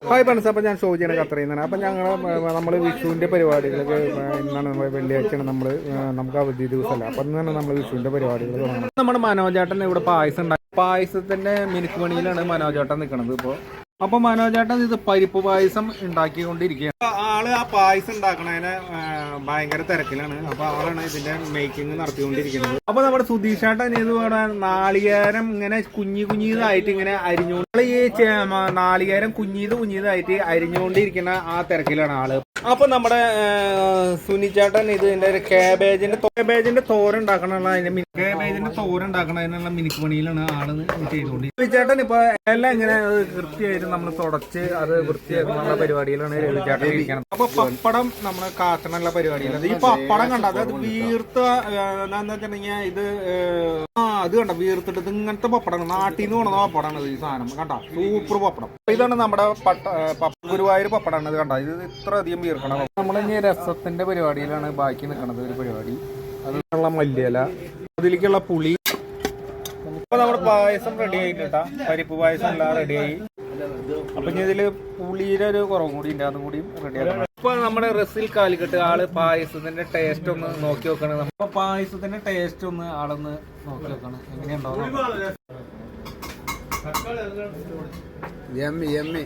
Hi friends, അപ്പോൾ ഞാൻ ഷോജിയാണ് ഖത്തറിൽ നിന്നാണ്. അപ്പോൾ നമ്മൾ വിഷുവിൻ്റെ പരിപാടികളൊക്കെ ഇന്നാണ് നമ്മൾ വെള്ളിയാഴ്ചയാണ് നമുക്ക് അവധി ദിവസമല്ല. അപ്പം ഇന്നാണ് നമ്മൾ വിഷുവിൻ്റെ പരിപാടികൾ തുടങ്ങുന്നത്. നമ്മുടെ മനോജേട്ടൻ ഇവിടെ പായസം ഉണ്ടാക്കി. പായസത്തിൻ്റെ മിനുക്ക് മണിയിലാണ് മനോജേട്ടൻ നിൽക്കുന്നത് ഇപ്പോൾ. അപ്പോൾ മനോജേട്ടൻ ഇത് പരിപ്പ് പായസം ഉണ്ടാക്കിക്കൊണ്ടിരിക്കുകയാണ്. ആള് ആ പായസം ഉണ്ടാക്കണതിന് ഭയങ്കര തിരക്കിലാണ്. അപ്പോൾ ആളാണ് ഇതിൻ്റെ മേക്കിംഗ് നടത്തിക്കൊണ്ടിരിക്കുന്നത്. അപ്പോൾ നമ്മുടെ സുധീഷേട്ടൻ ഇത് നാളികേരം ഇങ്ങനെ കുഞ്ഞിതായിട്ട് ഇങ്ങനെ അരിഞ്ഞുകൊണ്ട് ഈ നാളികേരം കുഞ്ഞിതായിട്ട് അരിഞ്ഞുകൊണ്ടിരിക്കുന്ന ആ തിരക്കിലാണ് ആള്. അപ്പൊ നമ്മുടെ സുനിച്ചേട്ടൻ ഇതിന്റെ ഒരു കേബേജിന്റെ തോരുണ്ടാക്കണതിനുള്ള മിനുക്ക് പണിയിലാണ് ആള് ചെയ്തുകൊണ്ട്. സുനിച്ചേട്ടൻ ഇപ്പൊ എല്ലാം ഇങ്ങനെ കൃത്യമായിട്ട് നമ്മൾ തുടച്ച് അത് വൃത്തിയാക്കുന്ന പരിപാടിയിലാണ് രവിചേട്ടൻ ഇരിക്കുന്നത്. അപ്പൊ പപ്പടം നമ്മള് കാച്ചണുള്ള പരിപാടിയിലാണ്. ഈ പപ്പടം കണ്ട അത് വീർത്ത എന്താന്ന് വെച്ചിട്ടുണ്ടെങ്കിൽ ഇത് അത് കണ്ട വീർത്തിട്ട് ഇങ്ങനത്തെ പപ്പടം നാട്ടിൽ നിന്ന് കൊണ്ടുവന്ന പപ്പടമാണ് ഈ സാധനം. കണ്ട സൂപ്പർ പപ്പടം. ഇതാണ് നമ്മുടെ ഗുരുവായൂർ പപ്പടമാണ്. ഇത് കണ്ട ഇത് ഇത്ര അധികം വീർക്കണം. നമ്മളിനി രസത്തിന്റെ പരിപാടിയിലാണ് ബാക്കി നിൽക്കുന്നത് ഒരു പരിപാടി. അതിനുള്ള മല്ലിയില, അതിലേക്കുള്ള പുളി. ഇപ്പൊ നമ്മുടെ പായസം റെഡി ആയിട്ടാ, പരിപ്പ് പായസം എല്ലാം റെഡിയായി. അപ്പൊ ഇനി ഇതില് പുളിയുടെ ഒരു കുറവും കൂടി ഉണ്ട്, അതും കൂടി റെഡിയാക്കണം. ഇപ്പൊ നമ്മുടെ റസിൽ കാലിക്കട്ട് ആള് പായസത്തിന്റെ ടേസ്റ്റ് ഒന്ന് നോക്കി നോക്കണം. അപ്പൊ പായസത്തിന്റെ ടേസ്റ്റ് ഒന്ന് ആളൊന്ന് നോക്കി നോക്കണം എങ്ങനെയുണ്ടാവും. Yummy yummy.